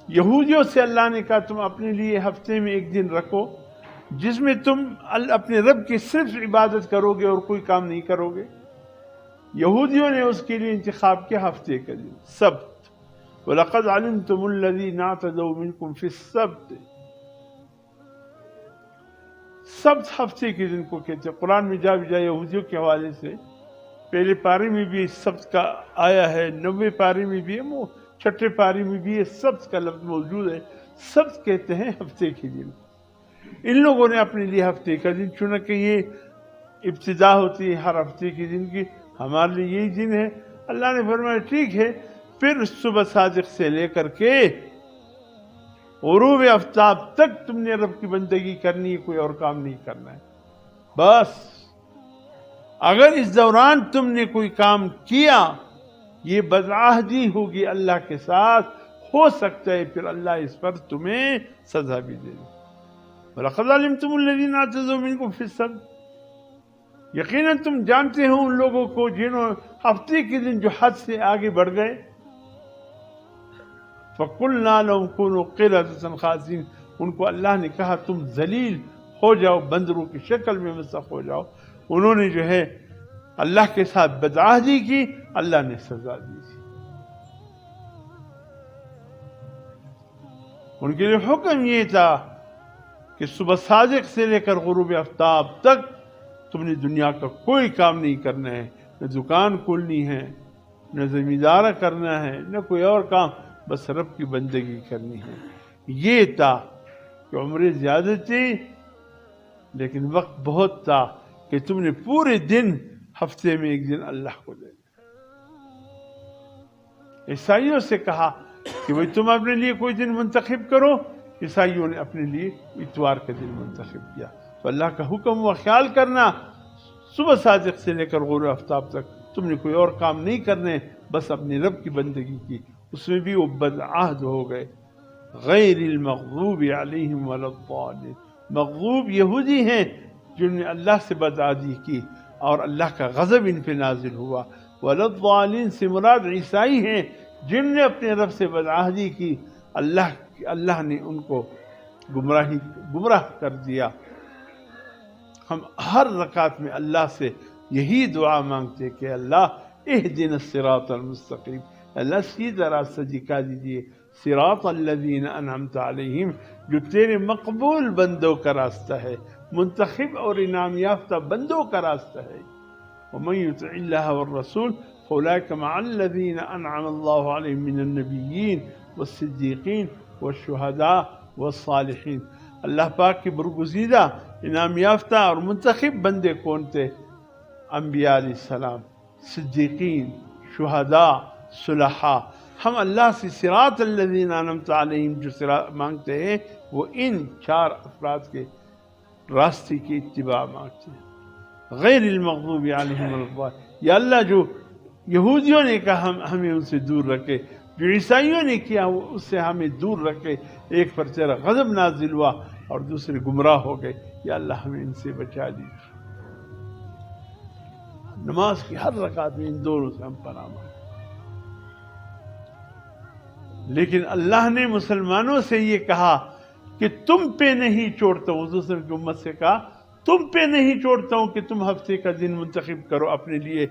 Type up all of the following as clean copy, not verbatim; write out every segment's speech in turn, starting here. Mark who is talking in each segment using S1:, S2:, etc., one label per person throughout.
S1: یہودیوں سے اللہ نے کہا تم اپنے لیے ہفتے میں ایک دن رکھو جس میں تم اپنے رب کی صرف عبادت کرو گے اور کوئی کام نہیں کرو گے. یہودیوں نے اس کے لیے انتخاب کیا ہفتے کا دن سبت. وَلَقَدْ عَلِمْتُمُ الَّذِينَ اعْتَدَوْا مِنْكُمْ فِي السَّبْتِ. سبت ہفتے کے دن کو کہتے ہیں. قرآن میں جا بجا یہودیوں کے حوالے سے پہلے پارے میں بھی سبت کا آیا ہے، 90 پارے میں بھی ہے، چھٹے پارے میں بھی ہے، سبت کا لفظ موجود ہے. سبت کہتے ہیں ہفتے کے دن. ان لوگوں نے اپنے لیے ہفتے کا دن چنا کہ یہ ابتدا ہوتی ہے ہر ہفتے کے دن کی، ہمارے لیے یہی دن ہے. اللہ نے فرمایا ٹھیک ہے، پھر صبح صادق سے لے کر کے غروب آفتاب تک تم نے رب کی بندگی کرنی ہے، کوئی اور کام نہیں کرنا ہے. بس اگر اس دوران تم نے کوئی کام کیا یہ بدعہدی ہوگی اللہ کے ساتھ، ہو سکتا ہے پھر اللہ اس پر تمہیں سزا بھی دے دے. وَلَقَدْ عَلِمْتُمُ الَّذِينَ اعْتَدَوْا مِنْكُمْ فِي السَّبْتِ. یقیناً تم جانتے ہو ان لوگوں کو جنہوں ہفتے کے دن جو حد سے آگے بڑھ گئے. فَقُلْنَا لَهُمْ كُونُوا قِرَدَةً خَاسِئِينَ. ان کو اللہ نے کہا تم ذلیل ہو جاؤ، بندروں کی شکل میں مسخ ہو جاؤ. انہوں نے جو ہے اللہ کے ساتھ بدعہدی کی، اللہ نے سزا دی تھی. ان کے لیے حکم یہ تھا کہ صبح صادق سے لے کر غروب آفتاب تک تم نے دنیا کا کوئی کام نہیں کرنا ہے، نہ دکان کھولنی ہے، نہ زمیندارہ کرنا ہے، نہ کوئی اور کام، بس رب کی بندگی کرنی ہے. یہ تھا کہ عمریں زیادہ تھی لیکن وقت بہت تھا کہ تم نے پورے دن ہفتے میں ایک دن اللہ کو دے دیا. عیسائیوں سے کہا کہ بھئی تم اپنے لیے کوئی دن منتخب کرو. عیسائیوں نے اپنے لیے اتوار کا دن منتخب کیا. تو اللہ کا حکم ہوا خیال کرنا صبح صادق سے لے کر غروب آفتاب تک تم نے کوئی اور کام نہیں کرنے، بس اپنے رب کی بندگی کی. اس میں بھی وہ بدعہد ہو گئے. غیر المغضوب علیہم ولا الضالین. مغضوب یہودی ہیں جنہوں نے اللہ سے بدعہدی کی اور اللہ کا غضب ان پہ نازل ہوا. ولا الضالین سے مراد عیسائی ہیں جن نے اپنے رب سے بدعہدی کی، اللہ نے ان کو گمراہ کر دیا. ہم ہر رکعت میں اللہ سے یہی دعا مانگتے کہ اللہ اہدنا الصراط المستقیم، اللہ سیدھا راستہ دکھا دیجیے. صراط الذین انعمت علیہم، جو تیرے مقبول بندوں کا راستہ ہے، منتخب اور انعام یافتہ بندوں کا راستہ ہے. ومن یطع اللہ والرسول فاولئک مع الذین انعم اللہ علیہم من النبیین والصدیقین والشہداء والصالحین. اللہ پاک کے برگزیدہ انعام یافتہ اور منتخب بندے کون تھے؟ انبیاء علیہ السلام، صدیقین، شہداء، صلحاء. ہم اللہ سے صراط الذین انعمت علیہم جو صراط مانگتے ہیں وہ ان 4 افراد کے راستے کی اتباع مانگتے ہیں. غیر المغضوب علیہم ولا الضالین. یا اللہ جو یہودیوں نے کہا ہمیں ان سے دور رکھے، جو عیسائیوں نے کیا اس سے ہمیں دور رکھے. ایک پر تیرا غضب نازل ہوا اور دوسرے گمراہ ہو گئے. یا اللہ ہمیں ان سے بچا لیجیے. نماز کی ہر رکعت میں ان دونوں سے ہم پناہ مانگتے. لیکن اللہ نے مسلمانوں سے یہ کہا کہ تم پہ نہیں چھوڑتا ہوں، دوسرے کی امت سے کہا تم پہ نہیں چھوڑتا ہوں کہ تم ہفتے کا دن منتخب کرو اپنے لیے.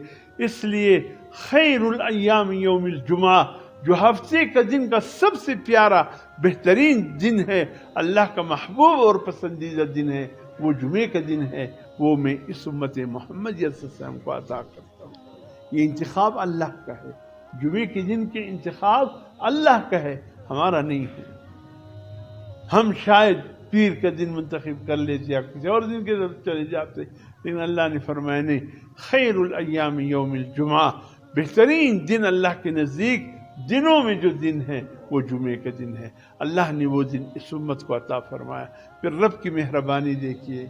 S1: اس لیے خیر الایام یوم الجمعہ، جو ہفتے کا دن کا سب سے پیارا بہترین دن ہے، اللہ کا محبوب اور پسندیدہ دن ہے، وہ جمعے کا دن ہے. وہ میں اس امت محمد صلی اللہ علیہ وسلم کو عطا کرتا ہوں. یہ انتخاب اللہ کا ہے. جمعے کے دن کے انتخاب اللہ کا ہے، ہمارا نہیں ہے. ہم شاید پیر کا دن منتخب کر لیتے یا کسی اور دن کے طرف چلے جاتے، لیکن اللہ نے فرمایا نہیں. خیر الایام یوم الجمعہ، بہترین دن اللہ کے نزدیک دنوں میں جو دن ہے وہ جمعے کا دن ہے. اللہ نے وہ دن اس امت کو عطا فرمایا. پھر رب کی مہربانی دیکھیے،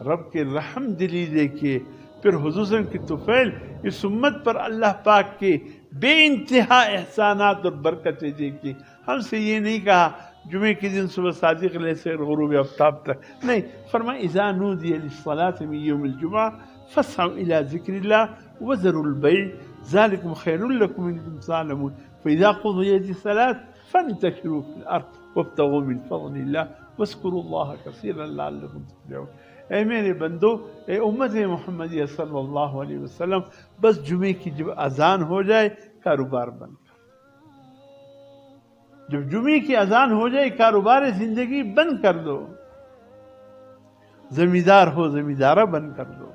S1: رب کے رحم دلی دیکھیے، پھر حضور صلی اللہ علیہ وسلم کی طفیل. اس امت پر اللہ پاک کے بے انتہا احسانات اور برکتیں دیکھیے. ہم سے یہ نہیں کہا جمعے کے دن صبح صادق لے سے غروب آفتاب تک، نہیں، فرمایا اذا نودی للصلاة من یوم الجمعہ فاسعوا الى ذکر اللہ وذروا البیع ذلکم خیر لکم ان کنتم تعلمون فاذا قضیت الصلاة فانتشروا في الارض وابتغوا من فضل اللہ واذکروا اللہ کثیرا لعلکم تفلحون۔ اے میرے بندو، اے امت محمدیہ صلی اللہ علیہ وسلم، بس جمعے کی جب اذان ہو جائے کاروبار بند کر، جب جمعے کی اذان ہو جائے کاروبار زندگی بند کر دو، زمیندار ہو زمیندارہ بند کر دو،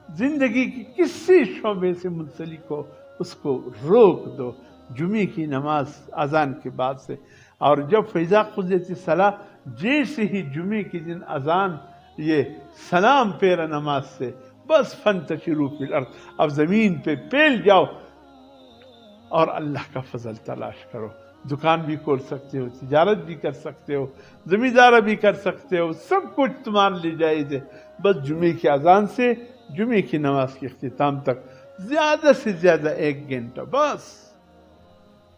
S1: زندگی کی کسی شعبے سے منسلک ہو اس کو روک دو جمعے کی نماز اذان کے بعد سے۔ اور جب فیضا قضیت الصلاۃ، جیسے ہی جمعے کے دن اذان یہ سلام پیرا نماز سے، بس فانتشروا فی الارض، اب زمین پہ پھیل جاؤ اور اللہ کا فضل تلاش کرو۔ دکان بھی کھول سکتے ہو، تجارت بھی کر سکتے ہو، زمیندارہ بھی کر سکتے ہو، سب کچھ تمہارے لیے جائز ہے۔ بس جمعے کی اذان سے جمعے کی نماز کے اختتام تک زیادہ سے زیادہ 1 گھنٹہ، بس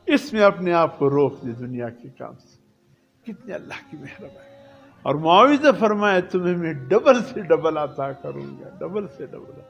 S1: اس میں اپنے آپ کو روک دے دنیا کے کام سے۔ کتنے اللہ کی مہربانی، اور معاوضہ فرمایا تمہیں میں ڈبل سے ڈبل عطا کروں گا، ڈبل سے ڈبل۔